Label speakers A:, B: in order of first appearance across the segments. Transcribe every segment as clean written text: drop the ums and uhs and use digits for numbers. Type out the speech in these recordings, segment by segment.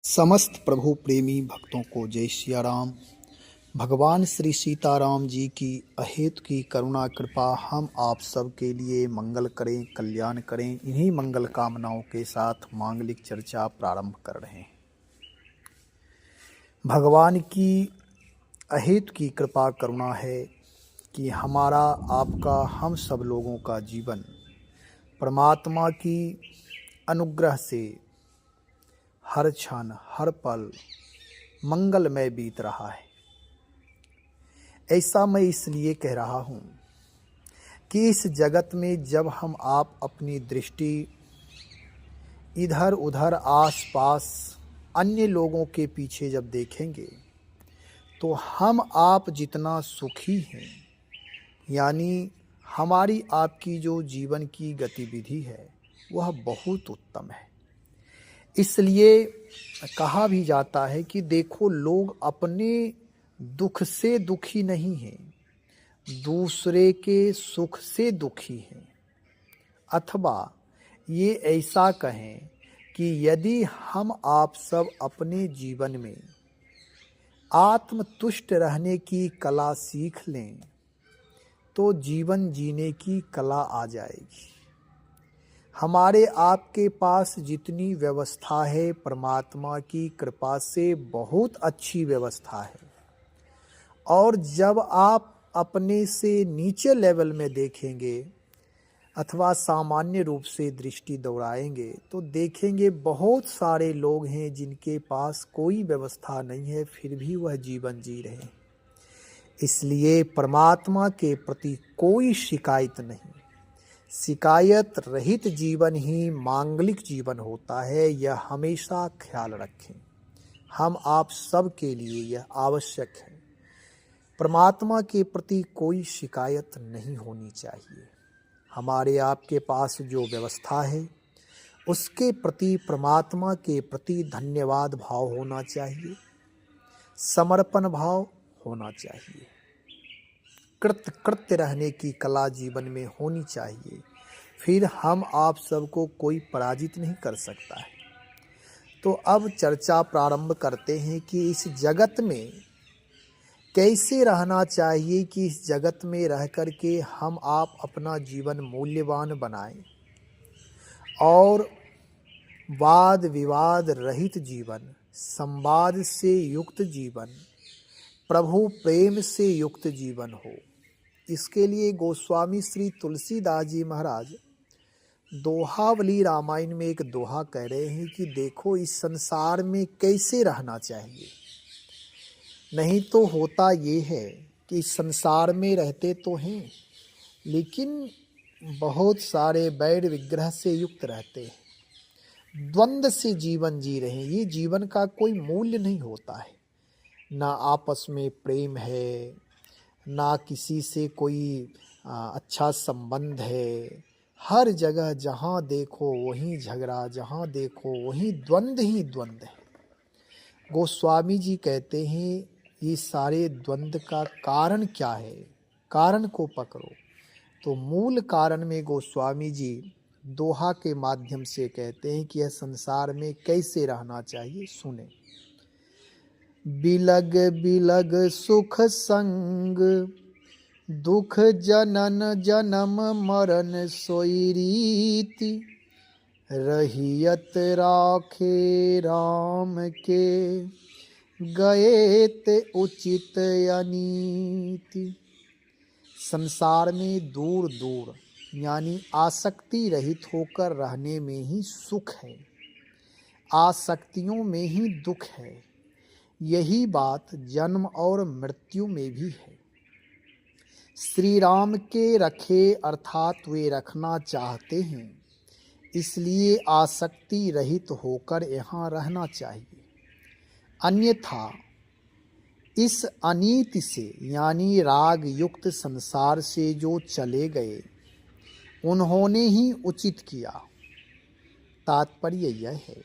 A: समस्त प्रभु प्रेमी भक्तों को जय सिया राम। भगवान श्री सीताराम जी की अहेतु की करुणा कृपा हम आप सब के लिए मंगल करें, कल्याण करें। इन्हीं मंगल कामनाओं के साथ मांगलिक चर्चा प्रारंभ कर रहे हैं। भगवान की अहेतु की कृपा करुणा है कि हमारा, आपका, हम सब लोगों का जीवन परमात्मा की अनुग्रह से हर क्षण हर पल मंगलमय बीत रहा है। ऐसा मैं इसलिए कह रहा हूँ कि इस जगत में जब हम आप अपनी दृष्टि इधर उधर आसपास अन्य लोगों के पीछे जब देखेंगे तो हम आप जितना सुखी हैं, यानी हमारी आपकी जो जीवन की गतिविधि है वह बहुत उत्तम है। इसलिए कहा भी जाता है कि देखो, लोग अपने दुख से दुखी नहीं हैं, दूसरे के सुख से दुखी हैं। अथवा ये ऐसा कहें कि यदि हम आप सब अपने जीवन में आत्मतुष्ट रहने की कला सीख लें तो जीवन जीने की कला आ जाएगी। हमारे आपके पास जितनी व्यवस्था है परमात्मा की कृपा से बहुत अच्छी व्यवस्था है। और जब आप अपने से नीचे लेवल में देखेंगे अथवा सामान्य रूप से दृष्टि दौड़ाएंगे तो देखेंगे बहुत सारे लोग हैं जिनके पास कोई व्यवस्था नहीं है, फिर भी वह जीवन जी रहे हैं। इसलिए परमात्मा के प्रति कोई शिकायत नहीं, शिकायत रहित जीवन ही मांगलिक जीवन होता है। यह हमेशा ख्याल रखें, हम आप सब के लिए यह आवश्यक है। परमात्मा के प्रति कोई शिकायत नहीं होनी चाहिए। हमारे आपके पास जो व्यवस्था है उसके प्रति, परमात्मा के प्रति धन्यवाद भाव होना चाहिए, समर्पण भाव होना चाहिए, कृत्य रहने की कला जीवन में होनी चाहिए। फिर हम आप सबको कोई पराजित नहीं कर सकता है। तो अब चर्चा प्रारंभ करते हैं कि इस जगत में कैसे रहना चाहिए, कि इस जगत में रह कर के हम आप अपना जीवन मूल्यवान बनाएं और वाद विवाद रहित जीवन, संवाद से युक्त जीवन, प्रभु प्रेम से युक्त जीवन हो। इसके लिए गोस्वामी श्री तुलसीदास जी महाराज दोहावली रामायण में एक दोहा कह रहे हैं कि देखो, इस संसार में कैसे रहना चाहिए। नहीं तो होता ये है कि इस संसार में रहते तो हैं लेकिन बहुत सारे बैर विग्रह से युक्त रहते हैं, द्वंद्व से जीवन जी रहे हैं। ये जीवन का कोई मूल्य नहीं होता है, ना आपस में प्रेम है, ना किसी से कोई अच्छा संबंध है। हर जगह जहाँ देखो वहीं झगड़ा, जहाँ देखो वहीं द्वंद्व ही द्वंद्व है। गोस्वामी जी कहते हैं ये सारे द्वंद्व का कारण क्या है, कारण को पकड़ो। तो मूल कारण में गोस्वामी जी दोहा के माध्यम से कहते हैं कि यह संसार में कैसे रहना चाहिए। सुने। बिलग बिलग सुख संग, दुख जनन जन्म मरण सोई रीति, रहियत राखे राम के, गए ते उचित अनीति। संसार में दूर दूर यानी आसक्ति रहित होकर रहने में ही सुख है, आसक्तियों में ही दुख है। यही बात जन्म और मृत्यु में भी है। श्री राम के रखे अर्थात वे रखना चाहते हैं, इसलिए आसक्ति रहित होकर यहाँ रहना चाहिए। अन्यथा इस अनीति से यानी राग युक्त संसार से जो चले गए उन्होंने ही उचित किया। तात्पर्य यह है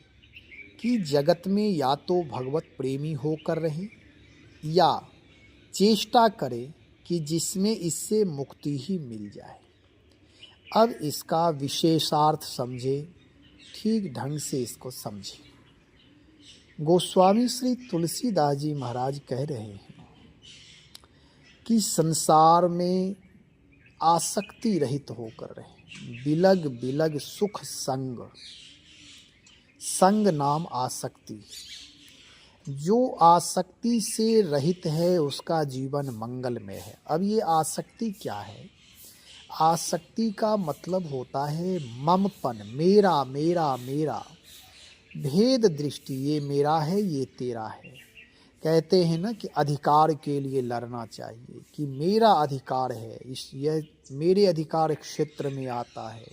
A: कि जगत में या तो भगवत प्रेमी होकर रहे या चेष्टा करे कि जिसमें इससे मुक्ति ही मिल जाए। अब इसका विशेषार्थ समझे, ठीक ढंग से इसको समझे। गोस्वामी श्री तुलसीदास जी महाराज कह रहे हैं कि संसार में आसक्ति रहित होकर रहे। बिलग बिलग सुख संग, संग नाम आसक्ति। जो आसक्ति से रहित है उसका जीवन मंगलमय है। अब ये आसक्ति क्या है? आसक्ति का मतलब होता है ममपन, मेरा मेरा मेरा, भेद दृष्टि, ये मेरा है ये तेरा है। कहते हैं ना कि अधिकार के लिए लड़ना चाहिए, कि मेरा अधिकार है, यह मेरे अधिकार क्षेत्र में आता है।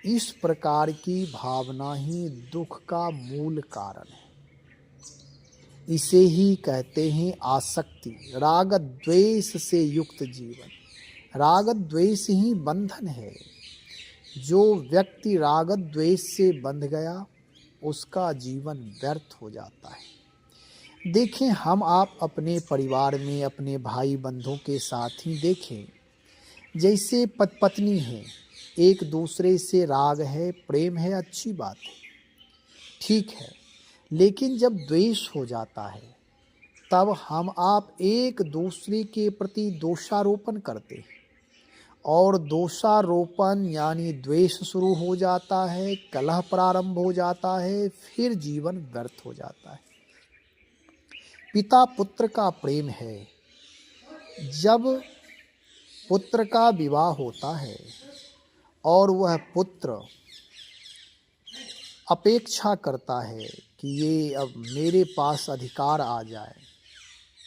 A: इस प्रकार की भावना ही दुख का मूल कारण है। इसे ही कहते हैं आसक्ति। राग द्वेष से युक्त जीवन, राग द्वेष ही बंधन है। जो व्यक्ति राग द्वेष से बंध गया उसका जीवन व्यर्थ हो जाता है। देखें, हम आप अपने परिवार में अपने भाई बंधुओं के साथ ही देखें, जैसे पति पत्नी है, एक दूसरे से राग है, प्रेम है, अच्छी बात है, ठीक है। लेकिन जब द्वेष हो जाता है तब हम आप एक दूसरे के प्रति दोषारोपण करते हैं, और दोषारोपण यानी द्वेष शुरू हो जाता है, कलह प्रारंभ हो जाता है, फिर जीवन व्यर्थ हो जाता है। पिता पुत्र का प्रेम है। जब पुत्र का विवाह होता है और वह पुत्र अपेक्षा करता है कि ये अब मेरे पास अधिकार आ जाए,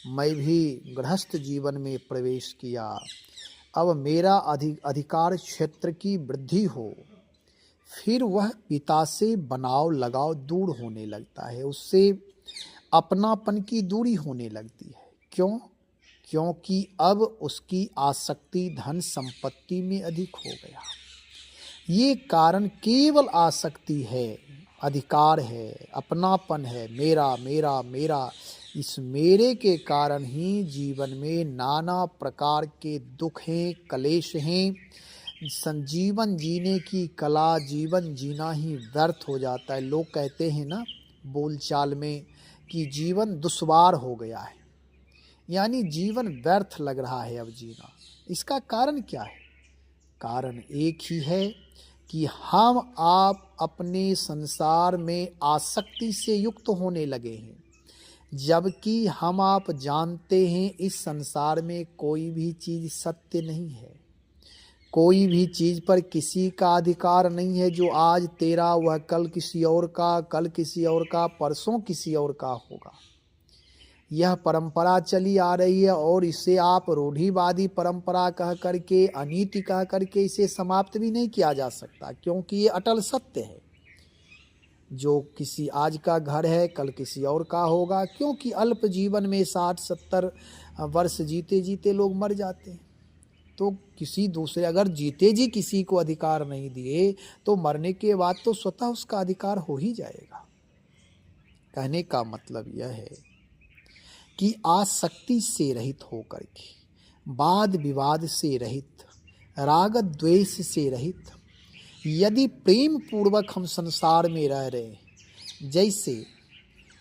A: मैं भी गृहस्थ जीवन में प्रवेश किया, अब मेरा अधिकार क्षेत्र की वृद्धि हो, फिर वह पिता से बनाव लगाव दूर होने लगता है, उससे अपनापन की दूरी होने लगती है। क्यों? क्योंकि अब उसकी आसक्ति धन संपत्ति में अधिक हो गया। ये कारण केवल आसक्ति है, अधिकार है, अपनापन है, मेरा मेरा मेरा। इस मेरे के कारण ही जीवन में नाना प्रकार के दुख हैं, कलेश हैं। जीवन जीने की कला, जीवन जीना ही व्यर्थ हो जाता है। लोग कहते हैं ना बोलचाल में कि जीवन दुश्वार हो गया है, यानी जीवन व्यर्थ लग रहा है अब जीना। इसका कारण क्या है? कारण एक ही है कि हम आप अपने संसार में आसक्ति से युक्त होने लगे हैं, जबकि हम आप जानते हैं इस संसार में कोई भी चीज़ सत्य नहीं है। कोई भी चीज़ पर किसी का अधिकार नहीं है। जो आज तेरा वह कल किसी और का, कल किसी और का, परसों किसी और का होगा। यह परंपरा चली आ रही है और इसे आप रूढ़िवादी परंपरा कह करके, अनीति कह करके इसे समाप्त भी नहीं किया जा सकता, क्योंकि ये अटल सत्य है। जो किसी आज का घर है कल किसी और का होगा, क्योंकि अल्प जीवन में 60-70 वर्ष जीते जीते लोग मर जाते हैं। तो किसी दूसरे, अगर जीते जी किसी को अधिकार नहीं दिए तो मरने के बाद तो स्वतः उसका अधिकार हो ही जाएगा। कहने का मतलब यह है कि आसक्ति से रहित होकर के, वाद विवाद से रहित, राग द्वेष से रहित, यदि प्रेम पूर्वक हम संसार में रह रहे हैं, जैसे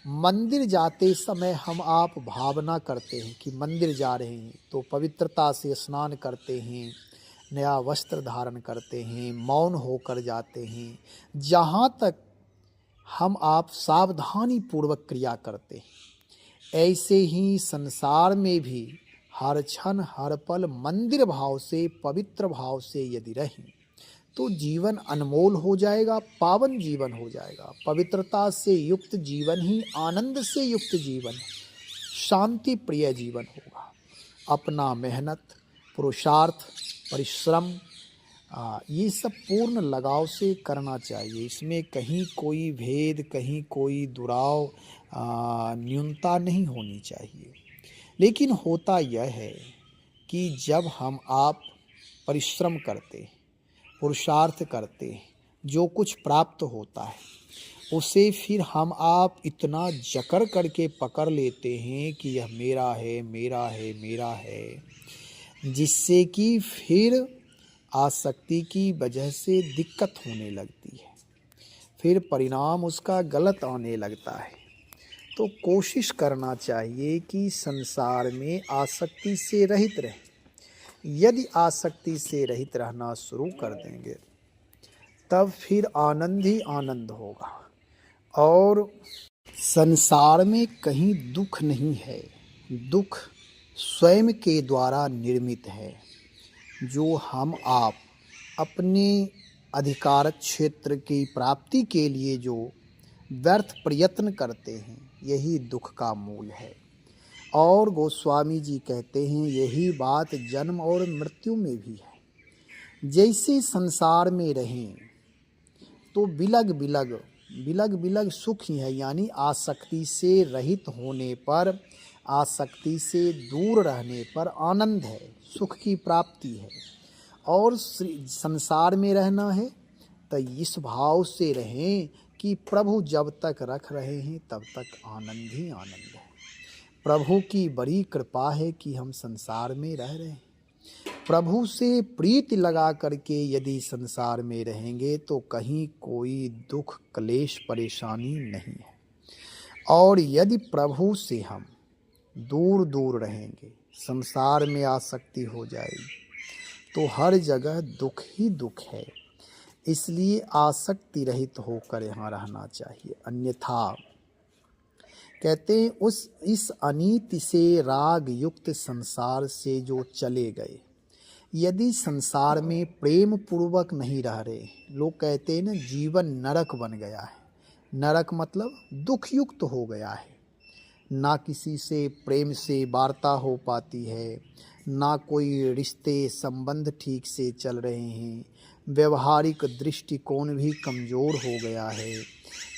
A: मंदिर जाते समय हम आप भावना करते हैं कि मंदिर जा रहे हैं तो पवित्रता से स्नान करते हैं, नया वस्त्र धारण करते हैं, मौन होकर जाते हैं, जहाँ तक हम आप सावधानी पूर्वक क्रिया करते हैं। ऐसे ही संसार में भी हर क्षण हर पल मंदिर भाव से, पवित्र भाव से यदि रहें तो जीवन अनमोल हो जाएगा, पावन जीवन हो जाएगा। पवित्रता से युक्त जीवन ही आनंद से युक्त जीवन, शांति प्रिय जीवन होगा। अपना मेहनत, पुरुषार्थ, परिश्रम, ये सब पूर्ण लगाव से करना चाहिए। इसमें कहीं कोई भेद, कहीं कोई दुराव, न्यूनता नहीं होनी चाहिए। लेकिन होता यह है कि जब हम आप परिश्रम करते, पुरुषार्थ करते, जो कुछ प्राप्त होता है उसे फिर हम आप इतना जकड़ करके पकड़ लेते हैं कि यह मेरा है, मेरा है, मेरा है, जिससे कि फिर आसक्ति की वजह से दिक्कत होने लगती है, फिर परिणाम उसका गलत आने लगता है। तो कोशिश करना चाहिए कि संसार में आसक्ति से रहित रहें। यदि आसक्ति से रहित रहना शुरू कर देंगे तब फिर आनंद ही आनंद होगा और संसार में कहीं दुख नहीं है। दुख स्वयं के द्वारा निर्मित है, जो हम आप अपने अधिकार क्षेत्र की प्राप्ति के लिए जो व्यर्थ प्रयत्न करते हैं, यही दुख का मूल है। और गोस्वामी जी कहते हैं यही बात जन्म और मृत्यु में भी है। जैसे संसार में रहें तो बिलग बिलग सुख ही है, यानी आसक्ति से रहित होने पर, आसक्ति से दूर रहने पर आनंद है, सुख की प्राप्ति है। और संसार में रहना है तो इस भाव से रहें कि प्रभु जब तक रख रहे हैं तब तक आनंद ही आनंद है। प्रभु की बड़ी कृपा है कि हम संसार में रह रहे हैं। प्रभु से प्रीति लगा करके यदि संसार में रहेंगे तो कहीं कोई दुख क्लेश परेशानी नहीं है। और यदि प्रभु से हम दूर दूर रहेंगे, संसार में आसक्ति हो जाएगी तो हर जगह दुख ही दुख है। इसलिए आसक्ति रहित होकर यहाँ रहना चाहिए। अन्यथा कहते हैं इस अनीति से राग युक्त संसार से जो चले गए, यदि संसार में प्रेम पूर्वक नहीं रह रहे, लोग कहते हैं ना जीवन नरक बन गया है। नरक मतलब दुख युक्त हो गया है। ना किसी से प्रेम से वार्ता हो पाती है, ना कोई रिश्ते संबंध ठीक से चल रहे हैं, व्यवहारिक दृष्टिकोण भी कमज़ोर हो गया है।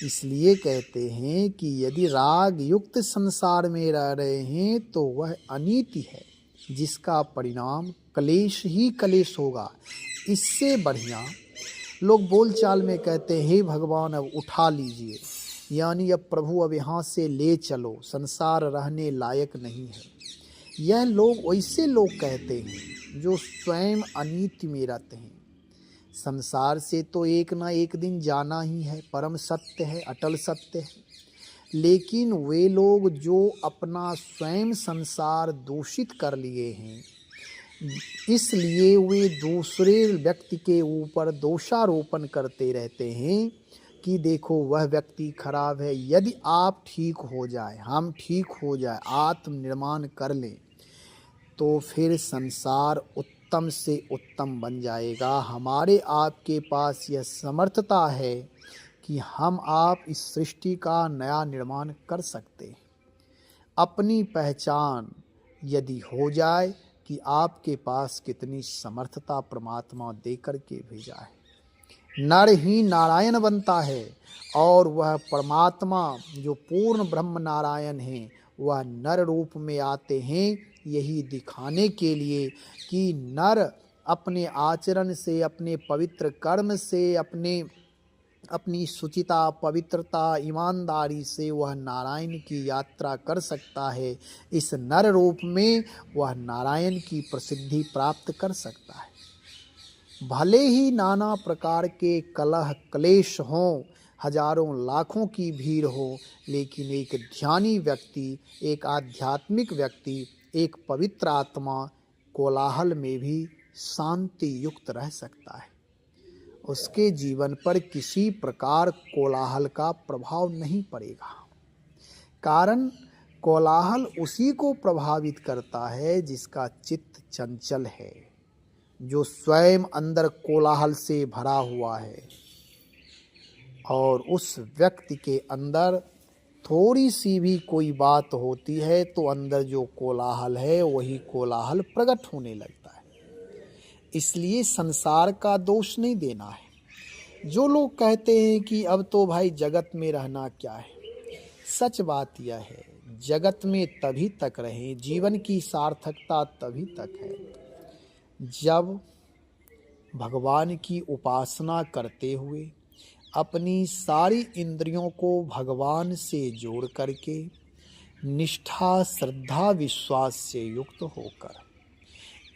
A: इसलिए कहते हैं कि यदि राग युक्त संसार में रह रहे हैं तो वह अनीति है, जिसका परिणाम क्लेश ही क्लेश होगा। इससे बढ़िया लोग बोलचाल में कहते हैं हे भगवान अब उठा लीजिए, यानी अब प्रभु अब यहाँ से ले चलो, संसार रहने लायक नहीं है। यह लोग वैसे लोग कहते हैं जो स्वयं अनीति में रहते हैं। संसार से तो एक ना एक दिन जाना ही है, परम सत्य है, अटल सत्य है। लेकिन वे लोग जो अपना स्वयं संसार दूषित कर लिए हैं, इसलिए वे दूसरे व्यक्ति के ऊपर दोषारोपण करते रहते हैं कि देखो वह व्यक्ति खराब है। यदि आप ठीक हो जाए, हम ठीक हो जाए, आत्मनिर्माण कर लें तो फिर संसार उत्तम से उत्तम बन जाएगा। हमारे आपके पास यह समर्थता है कि हम आप इस सृष्टि का नया निर्माण कर सकते हैं। अपनी पहचान यदि हो जाए कि आपके पास कितनी समर्थता परमात्मा दे कर के भेजा है। नर ही नारायण बनता है और वह परमात्मा जो पूर्ण ब्रह्म नारायण हैं वह नर रूप में आते हैं, यही दिखाने के लिए कि नर अपने आचरण से, अपने पवित्र कर्म से, अपनी शुचिता, पवित्रता, ईमानदारी से वह नारायण की यात्रा कर सकता है। इस नर रूप में वह नारायण की प्रसिद्धि प्राप्त कर सकता है। भले ही नाना प्रकार के कलह क्लेश हों, हजारों लाखों की भीड़ हो, लेकिन एक ध्यानी व्यक्ति, एक आध्यात्मिक व्यक्ति, एक पवित्र आत्मा कोलाहल में भी शांति युक्त रह सकता है। उसके जीवन पर किसी प्रकार कोलाहल का प्रभाव नहीं पड़ेगा। कारण कोलाहल उसी को प्रभावित करता है जिसका चित्त चंचल है, जो स्वयं अंदर कोलाहल से भरा हुआ है। और उस व्यक्ति के अंदर थोड़ी सी भी कोई बात होती है तो अंदर जो कोलाहल है वही कोलाहल प्रकट होने लगता है। इसलिए संसार का दोष नहीं देना है। जो लोग कहते हैं कि अब तो भाई जगत में रहना क्या है, सच बात यह है जगत में तभी तक रहें, जीवन की सार्थकता तभी तक है जब भगवान की उपासना करते हुए अपनी सारी इंद्रियों को भगवान से जोड़ करके निष्ठा, श्रद्धा, विश्वास से युक्त होकर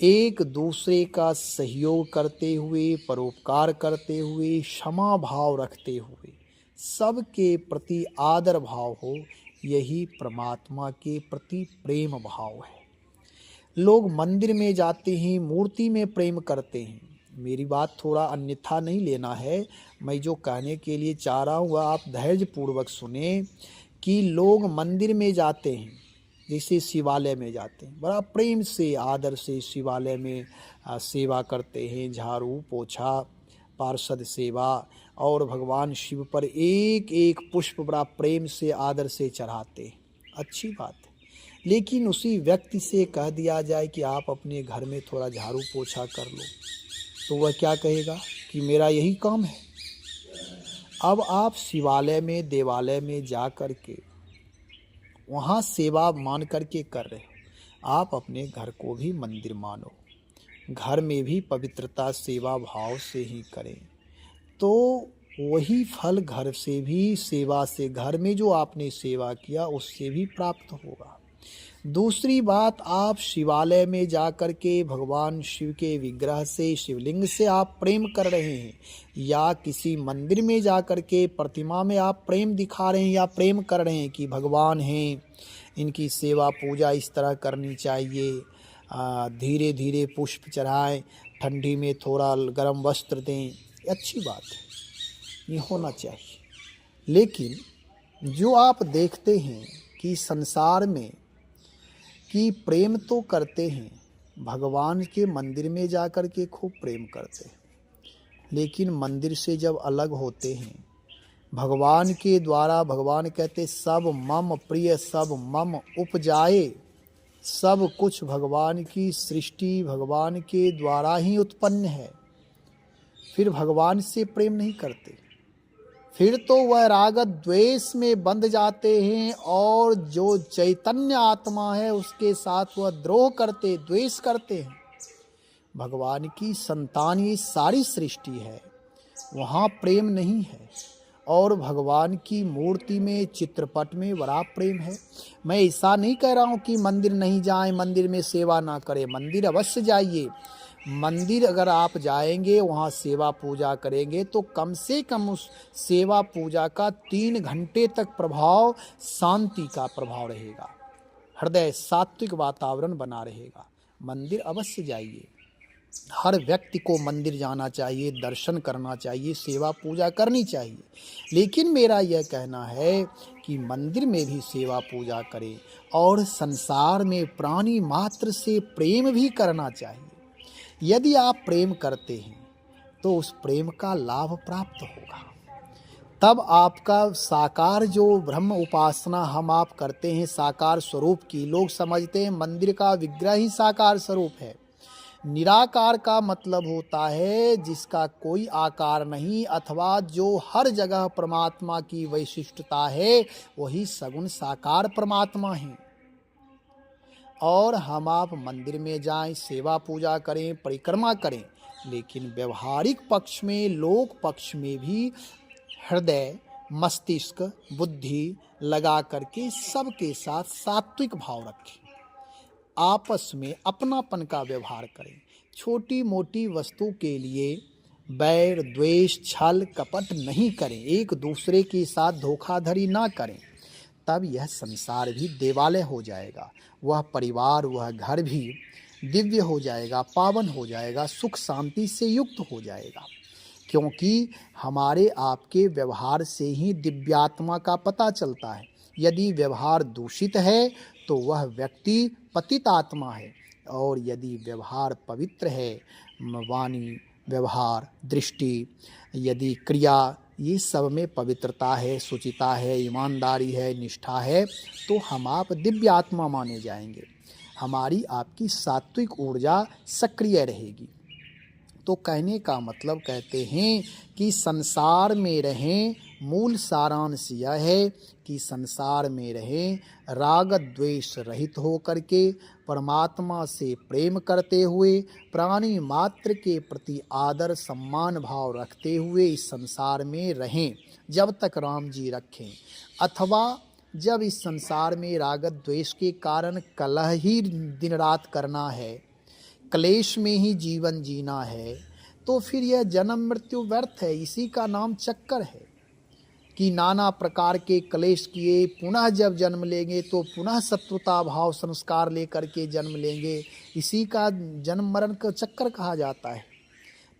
A: एक दूसरे का सहयोग करते हुए, परोपकार करते हुए, क्षमा भाव रखते हुए, सबके प्रति आदर भाव हो, यही परमात्मा के प्रति प्रेम भाव है। लोग मंदिर में जाते हैं, मूर्ति में प्रेम करते हैं। मेरी बात थोड़ा अन्यथा नहीं लेना है। मैं जो कहने के लिए चाह रहा हूँ वह आप धैर्यपूर्वक सुने कि लोग मंदिर में जाते हैं, जैसे शिवालय में जाते हैं, बड़ा प्रेम से आदर से शिवालय में सेवा करते हैं, झाड़ू पोछा पार्षद सेवा, और भगवान शिव पर एक एक पुष्प बड़ा प्रेम से आदर से चढ़ाते हैं। अच्छी बात है, लेकिन उसी व्यक्ति से कह दिया जाए कि आप अपने घर में थोड़ा झाड़ू पोछा कर लो, तो वह क्या कहेगा कि मेरा यही काम है। अब आप शिवालय में देवालय में जा कर के वहाँ सेवा मान करके कर रहे हो, आप अपने घर को भी मंदिर मानो, घर में भी पवित्रता सेवा भाव से ही करें, तो वही फल घर से भी, सेवा से घर में जो आपने सेवा किया उससे भी प्राप्त होगा। दूसरी बात, आप शिवालय में जा कर के भगवान शिव के विग्रह से, शिवलिंग से आप प्रेम कर रहे हैं, या किसी मंदिर में जा कर के प्रतिमा में आप प्रेम दिखा रहे हैं या प्रेम कर रहे हैं कि भगवान हैं, इनकी सेवा पूजा इस तरह करनी चाहिए, धीरे धीरे पुष्प चढ़ाएं, ठंडी में थोड़ा गर्म वस्त्र दें, अच्छी बात है, ये होना चाहिए। लेकिन जो आप देखते हैं कि संसार में कि प्रेम तो करते हैं, भगवान के मंदिर में जा कर के खूब प्रेम करते हैं, लेकिन मंदिर से जब अलग होते हैं, भगवान के द्वारा, भगवान कहते सब मम प्रिय सब मम उपजाए, सब कुछ भगवान की सृष्टि भगवान के द्वारा ही उत्पन्न है, फिर भगवान से प्रेम नहीं करते, फिर तो वह राग द्वेष में बंध जाते हैं, और जो चैतन्य आत्मा है उसके साथ वह द्रोह करते, द्वेष करते हैं। भगवान की संतान ये सारी सृष्टि है, वहाँ प्रेम नहीं है, और भगवान की मूर्ति में, चित्रपट में बड़ा प्रेम है। मैं ऐसा नहीं कह रहा हूँ कि मंदिर नहीं जाएं, मंदिर में सेवा ना करें, मंदिर अवश्य जाइए। मंदिर अगर आप जाएंगे, वहाँ सेवा पूजा करेंगे, तो कम से कम उस सेवा पूजा का 3 घंटे तक प्रभाव शांति का प्रभाव रहेगा, हृदय सात्विक वातावरण बना रहेगा। मंदिर अवश्य जाइए, हर व्यक्ति को मंदिर जाना चाहिए, दर्शन करना चाहिए, सेवा पूजा करनी चाहिए। लेकिन मेरा यह कहना है कि मंदिर में भी सेवा पूजा करें, और संसार में प्राणी मात्र से प्रेम भी करना चाहिए। यदि आप प्रेम करते हैं तो उस प्रेम का लाभ प्राप्त होगा, तब आपका साकार जो ब्रह्म उपासना हम आप करते हैं साकार स्वरूप की, लोग समझते हैं मंदिर का विग्रह ही साकार स्वरूप है। निराकार का मतलब होता है जिसका कोई आकार नहीं, अथवा जो हर जगह परमात्मा की वैशिष्टता है, वही सगुण साकार परमात्मा है। और हम आप मंदिर में जाएं, सेवा पूजा करें, परिक्रमा करें, लेकिन व्यवहारिक पक्ष में, लोक पक्ष में भी हृदय, मस्तिष्क, बुद्धि लगा करके सबके साथ सात्विक भाव रखें, आपस में अपनापन का व्यवहार करें, छोटी मोटी वस्तु के लिए बैर, द्वेष, छल, कपट नहीं करें, एक दूसरे के साथ धोखाधड़ी ना करें, तब यह संसार भी देवालय हो जाएगा, वह परिवार, वह घर भी दिव्य हो जाएगा, पावन हो जाएगा, सुख शांति से युक्त हो जाएगा। क्योंकि हमारे आपके व्यवहार से ही दिव्यात्मा का पता चलता है। यदि व्यवहार दूषित है तो वह व्यक्ति पतित आत्मा है, और यदि व्यवहार पवित्र है, वाणी, व्यवहार, दृष्टि, यदि क्रिया, ये सब में पवित्रता है, शुचिता है, ईमानदारी है, निष्ठा है, तो हम आप दिव्य आत्मा माने जाएंगे, हमारी आपकी सात्विक ऊर्जा सक्रिय रहेगी। तो कहने का मतलब कहते हैं कि संसार में रहें, मूल सारांश यह है कि संसार में रहें राग द्वेष रहित हो करके, परमात्मा से प्रेम करते हुए, प्राणी मात्र के प्रति आदर सम्मान भाव रखते हुए इस संसार में रहें जब तक राम जी रखें। अथवा जब इस संसार में राग द्वेष के कारण कलह ही दिन रात करना है, क्लेश में ही जीवन जीना है, तो फिर यह जन्म मृत्यु व्यर्थ है, इसी का नाम चक्कर है। कि नाना प्रकार के क्लेश किए पुनः जब जन्म लेंगे तो पुनः शत्रुता भाव संस्कार लेकर के जन्म लेंगे। इसी का जन्म मरण का चक्कर कहा जाता है।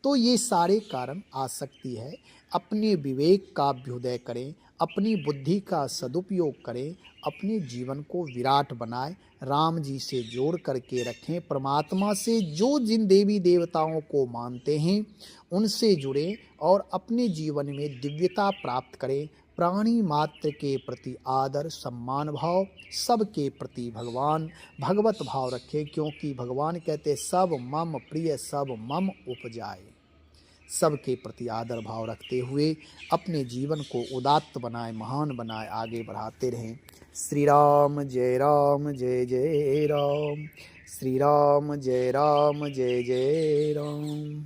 A: तो ये सारे कारण आसक्ति है। अपने विवेक का अभ्युदय करें, अपनी बुद्धि का सदुपयोग करें, अपने जीवन को विराट बनाएं, राम जी से जोड़ करके रखें, परमात्मा से जो जिन देवी देवताओं को मानते हैं उनसे जुड़ें और अपने जीवन में दिव्यता प्राप्त करें। प्राणी मात्र के प्रति आदर सम्मान भाव, सबके प्रति भगवान भगवत भाव रखें, क्योंकि भगवान कहते सब मम प्रिय सब मम उपजाए। सबके प्रति आदर भाव रखते हुए अपने जीवन को उदात्त बनाए, महान बनाए, आगे बढ़ाते रहें। श्री राम जय जय राम, श्री राम जय जय राम।